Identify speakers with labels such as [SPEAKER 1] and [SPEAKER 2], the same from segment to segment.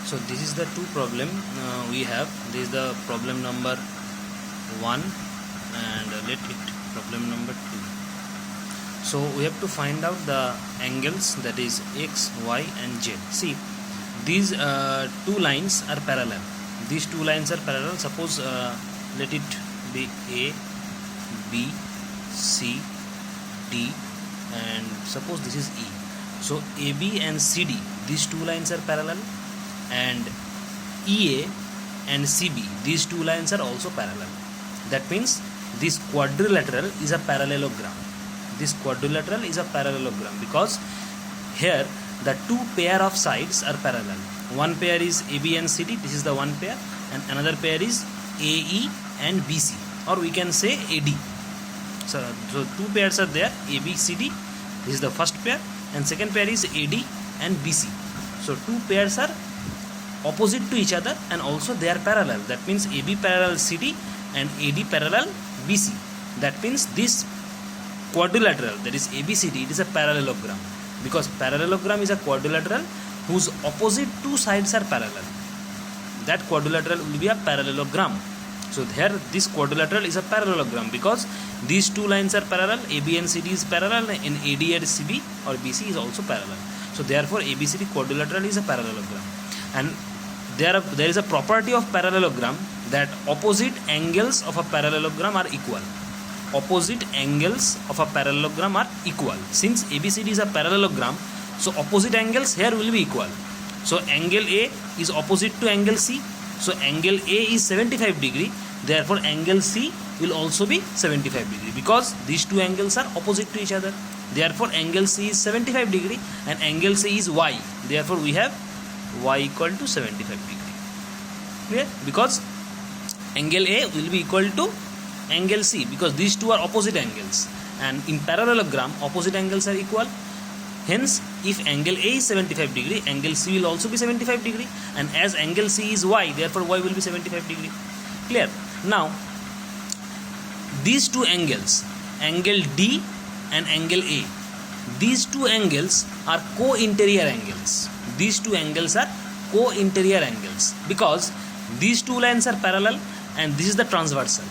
[SPEAKER 1] So this is the two problem we have. This is the problem number 1 and let it problem number 2. So we have to find out the angles, that is x, y and z. See, these two lines are parallel. These two lines are parallel. Suppose let it be A, B, C, D, and suppose this is E. So AB and CD, these two lines are parallel, and EA and CB, these two lines are also parallel. That means this quadrilateral is a parallelogram. This quadrilateral is a parallelogram because here the two pair of sides are parallel. One pair is AB and CD, this is the one pair, and another pair is AE and BC, or we can say AD. So two pairs are there, AB, CD, this is the first pair, and second pair is AD and BC. So two pairs are opposite to each other and also they are parallel. That means AB parallel CD and AD parallel BC. That means this quadrilateral, that is ABCD, it is a parallelogram, because parallelogram is a quadrilateral whose opposite two sides are parallel. That quadrilateral will be a parallelogram. So here this quadrilateral is a parallelogram because these two lines are parallel, AB and CD is parallel, and AD and CB or BC is also parallel. So therefore ABCD quadrilateral is a parallelogram. And there is a property of parallelogram that opposite angles of a parallelogram are equal. Opposite angles of a parallelogram are equal. Since ABCD is a parallelogram, so opposite angles here will be equal. So angle A is opposite to angle C. So angle A is 75 degree. Therefore angle C will also be 75 degree because these two angles are opposite to each other. Therefore angle C is 75 degree and angle C is Y. Therefore we have Y equal to 75 degree. Clear? Because angle A will be equal to angle C because these two are opposite angles, and in parallelogram opposite angles are equal. Hence if angle A is 75 degree, angle C will also be 75 degree, and as angle C is Y, therefore Y will be 75 degree. Clear? Now these two angles, angle D and angle A, these two angles are co-interior angles. These two angles are co-interior angles because these two lines are parallel and this is the transversal.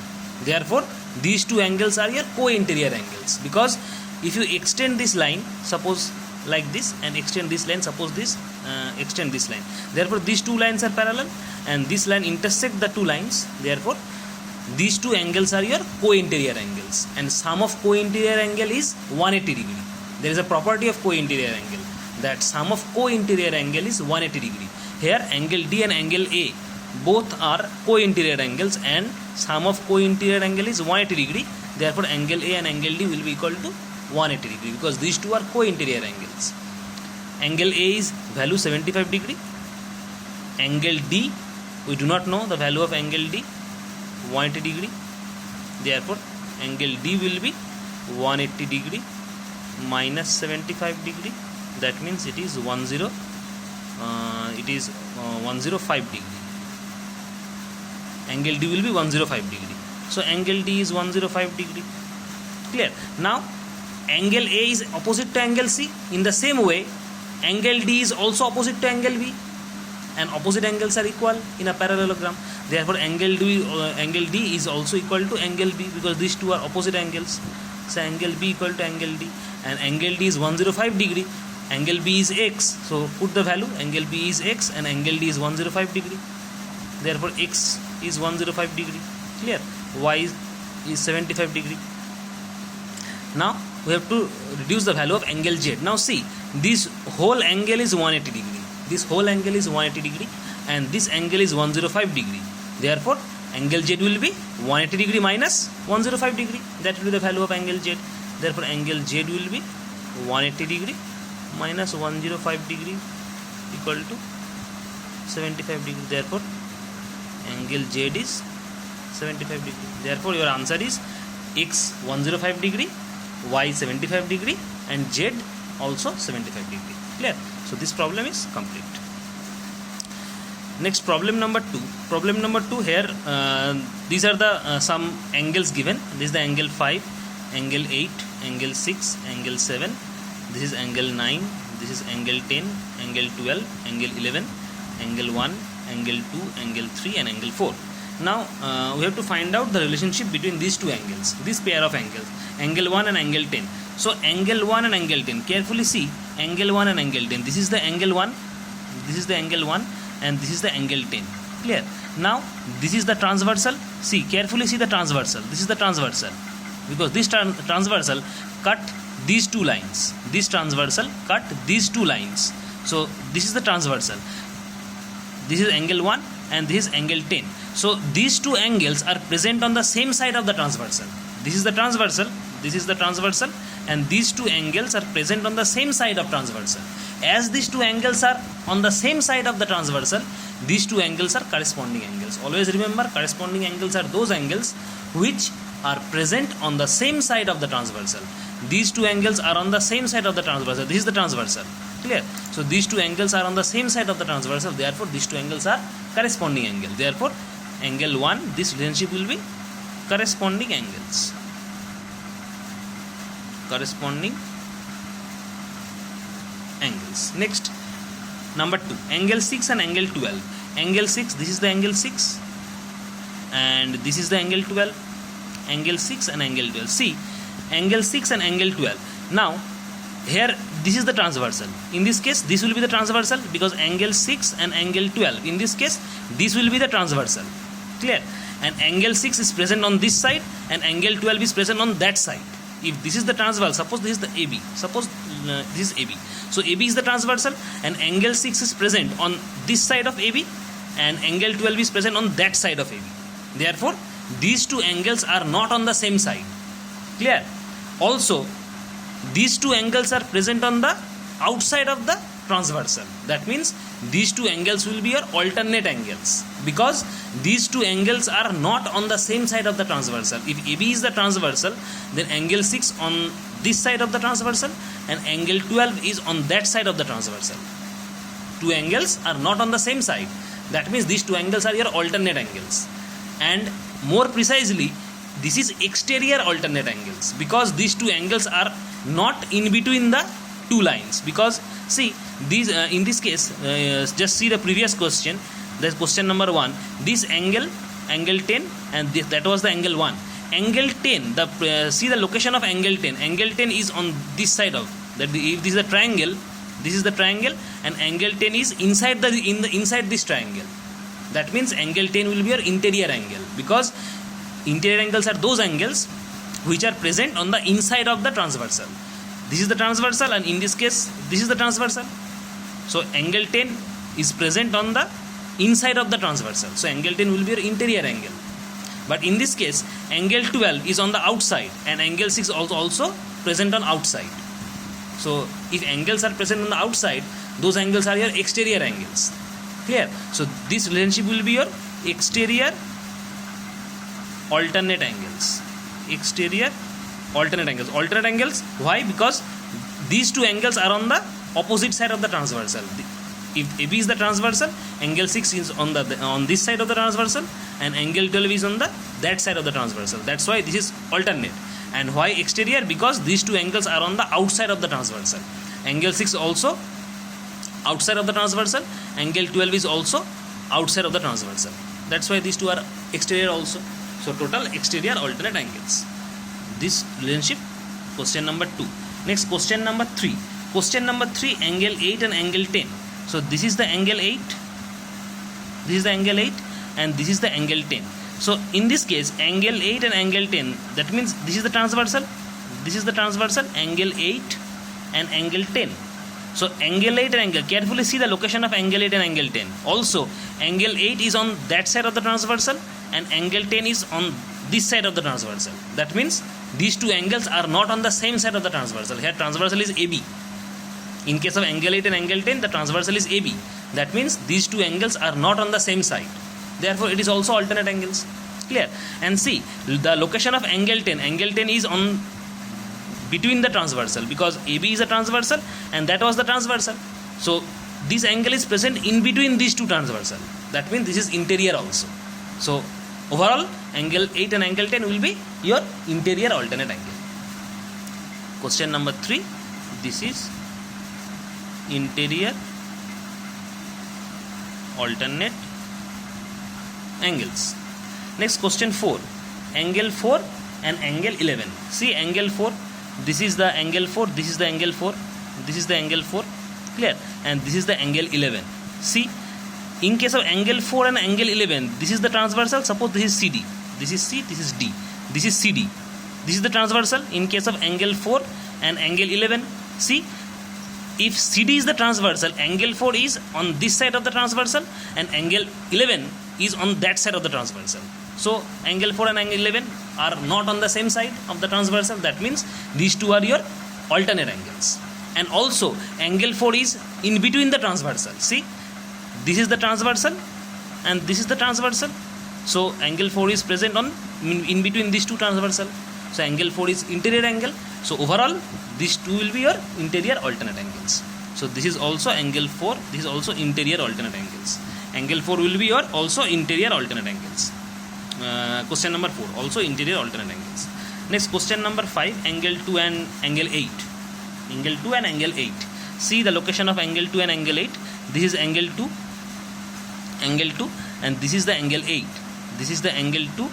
[SPEAKER 1] Therefore these two angles are your co-interior angles, because if you extend this line, suppose like this, and extend this line, suppose this, extend this line, therefore these two lines are parallel and this line intersect the two lines. Therefore these two angles are your co-interior angles, and sum of co-interior angle is 180 degree. There is a property of co-interior angle that sum of co-interior angle is 180 degree. Here angle D and angle A both are co-interior angles and sum of co-interior angle is 180 degree. Therefore angle A and angle D will be equal to 180 degree because these two are co-interior angles. Angle A is value 75 degree. Angle D, we do not know the value of angle D, 180 degree. Therefore angle D will be 180 degree minus 75 degree. That means it is 105 degree. Angle D will be 105 degree. So angle D is 105 degree. Clear? Now angle A is opposite to angle C. In the same way, angle D is also opposite to angle B, and opposite angles are equal in a parallelogram. Therefore angle D is also equal to angle B because these two are opposite angles. So angle B equal to angle D, and angle D is 105 degree. Angle B is X. So put the value. Angle B is X and angle D is 105 degree. Therefore X is 105 degree. Clear? Y is 75 degree. Now we have to reduce the value of angle Z. Now see, this whole angle is 180 degree. This whole angle is 180 degree and this angle is 105 degree. Therefore angle Z will be 180 degree minus 105 degree. That will be the value of angle Z. Therefore angle Z will be 180 degree minus 105 degree equal to 75 degree. Therefore angle Z is 75 degree. Therefore your answer is X 105 degree, Y 75 degree and Z also 75 degree. Clear? So this problem is complete. Next, problem number 2. Problem number 2, here these are the some angles given. This is the angle 5, angle 8, angle 6, angle 7. This is angle 9. This is angle 10, angle 12, angle 11. angle 1, angle 2, angle 3 and angle 4. Now we have to find out the relationship between these two angles, this pair of angles, angle 1 and angle 10. So angle 1 and angle 10, carefully see angle 1 and angle 10. This is the angle 1, this is the angle 1 and this is the angle 10. Clear? Now this is the transversal. See, carefully see the transversal. This is the transversal, because this transversal cut these two lines. This transversal cut these two lines. So this is the transversal. This is angle 1 and this is angle 10. So these two angles are present on the same side of the transversal. This is the transversal, this is the transversal, and these two angles are present on the same side of transversal. As these two angles are on the same side of the transversal, these two angles are corresponding angles. Always remember, corresponding angles are those angles which are present on the same side of the transversal. These two angles are on the same side of the transversal. This is the transversal. Clear? So these two angles are on the same side of the transversal. Therefore, these two angles are corresponding angle. Therefore, angle 1, this relationship will be corresponding angles. Corresponding angles. Next, number 2, angle 6 and angle 12. Angle 6, this is the angle 6 and this is the angle 12. Angle 6 and angle 12. See, angle 6 and angle 12. Now, here this is the transversal. In this case, this will be the transversal, because angle 6 and angle 12. In this case, this will be the transversal. Clear? And angle 6 is present on this side and angle 12 is present on that side. If this is the transversal, suppose this is the AB. Suppose this is AB. So AB is the transversal and angle 6 is present on this side of AB and angle 12 is present on that side of AB. Therefore, these two angles are not on the same side. Clear? Also, these two angles are present on the outside of the transversal. That means these two angles will be your alternate angles, because these two angles are not on the same side of the transversal. If AB is the transversal, then angle 6 on this side of the transversal and angle 12 is on that side of the transversal. Two angles are not on the same side. That means these two angles are your alternate angles. And more precisely, this is exterior alternate angles, because these two angles are not in between the two lines. Because see, these in this case, just see the previous question. That's question number 1. This angle 10, and this, that was the angle 1. Angle 10, see the location of angle 10. Angle 10 is on this side of that. If this is a triangle, this is the triangle, and angle 10 is inside inside this triangle. That means angle 10 will be your interior angle, because interior angles are those angles which are present on the inside of the transversal. This is the transversal, and in this case, this is the transversal. So angle 10 is present on the inside of the transversal. So angle 10 will be your interior angle. But in this case, angle 12 is on the outside, and angle 6 also present on outside. So if angles are present on the outside, those angles are your exterior angles. Clear? So this relationship will be your exterior alternate angles. Exterior alternate angles. Alternate angles, why? Because these two angles are on the opposite side of the transversal. If AB is the transversal, angle 6 is on this side of the transversal, and angle 12 is on that side of the transversal. That's why this is alternate. And why exterior? Because these two angles are on the outside of the transversal. Angle 6 also outside of the transversal, angle 12 is also outside of the transversal. That's why these two are exterior also. So total exterior alternate angles. This relationship, question number 2. Next, question number 3. Question number 3, angle 8 and angle 10. So this is the angle 8, this is the angle 8, and this is the angle 10. So in this case, angle 8 and angle 10, that means this is the transversal, this is the transversal, angle 8 and angle 10. So angle 8 and angle, carefully see the location of angle 8 and angle 10. Also, angle 8 is on that side of the transversal and angle 10 is on this side of the transversal. That means these two angles are not on the same side of the transversal. Here transversal is AB. In case of angle 8 and angle 10, the transversal is AB. That means these two angles are not on the same side. Therefore, it is also alternate angles. Clear? And see, the location of angle 10. Angle 10 is on between the transversal, because AB is a transversal and that was the transversal. So this angle is present in between these two transversal. That means this is interior also. So overall, angle 8 and angle 10 will be your interior alternate angle. Question number 3. This is interior alternate angles. Next question 4, angle 4 and angle 11. See angle 4, this is the angle 4, this is the angle 4, this is the angle 4, clear, and this is the angle 11. See, in case of angle 4 and angle 11, this is the transversal. Suppose this is CD, this is C, this is D, this is CD, this is the transversal. In case of angle 4 and angle 11, see, if CD is the transversal, angle 4 is on this side of the transversal and angle 11 is on that side of the transversal. So angle 4 and angle 11 are not on the same side of the transversal. That means these two are your alternate angles. And also angle 4 is in between the transversal. See, this is the transversal and this is the transversal. So angle 4 is present on in between these two transversal. So angle 4 is interior angle. So overall these two will be your interior alternate angles. So this is also angle 4, this is also interior alternate angles. Angle 4 will be your also interior alternate angles. Question number 4, also interior alternate angles. Next question number 5, angle 2 and angle 8. Angle 2 and angle 8. See the location of angle 2 and angle 8. This is angle 2, and this is the angle 8. This is the angle 2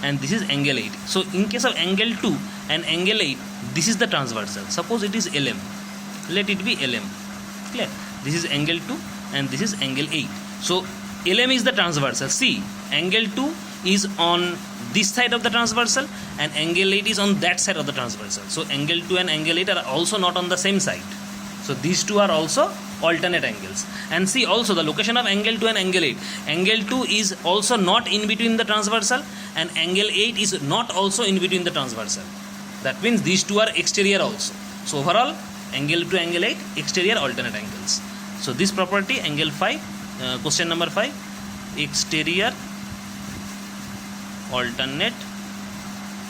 [SPEAKER 1] and this is angle 8. So in case of angle 2 and angle 8, this is the transversal. Suppose it is LM. Let it be LM. Clear? This is angle 2 and this is angle 8. So LM is the transversal. See, angle 2 is on this side of the transversal and angle 8 is on that side of the transversal. So angle 2 and angle 8 are also not on the same side. So these two are also alternate angles. And see also the location of angle 2 and angle 8. Angle 2 is also not in between the transversal and angle 8 is not also in between the transversal. That means these two are exterior also. So overall angle 2 angle 8 exterior alternate angles. So this property angle 5, question number 5, exterior alternate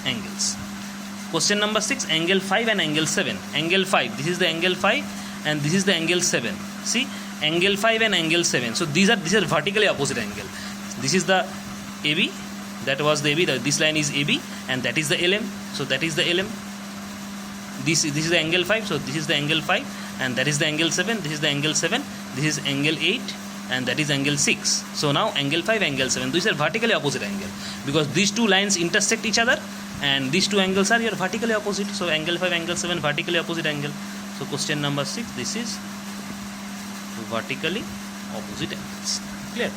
[SPEAKER 1] angles. Question number 6, angle 5 and angle 7. Angle 5, this is the angle 5 and this is the angle 7. See, angle 5 and angle 7. So these are vertically opposite angle. This is the AB, that was the AB, this line is AB and that is the LM. So that is the LM. This is the angle 5, so this is the angle 5 and that is the angle 7, this is the angle 7, this is angle 8 and that is angle 6. So now angle 5, angle 7, these are vertically opposite angle because these two lines intersect each other and these two angles are your vertically opposite. So angle 5, angle 7 vertically opposite angle. So question number 6, this is vertically opposite angles. Clear?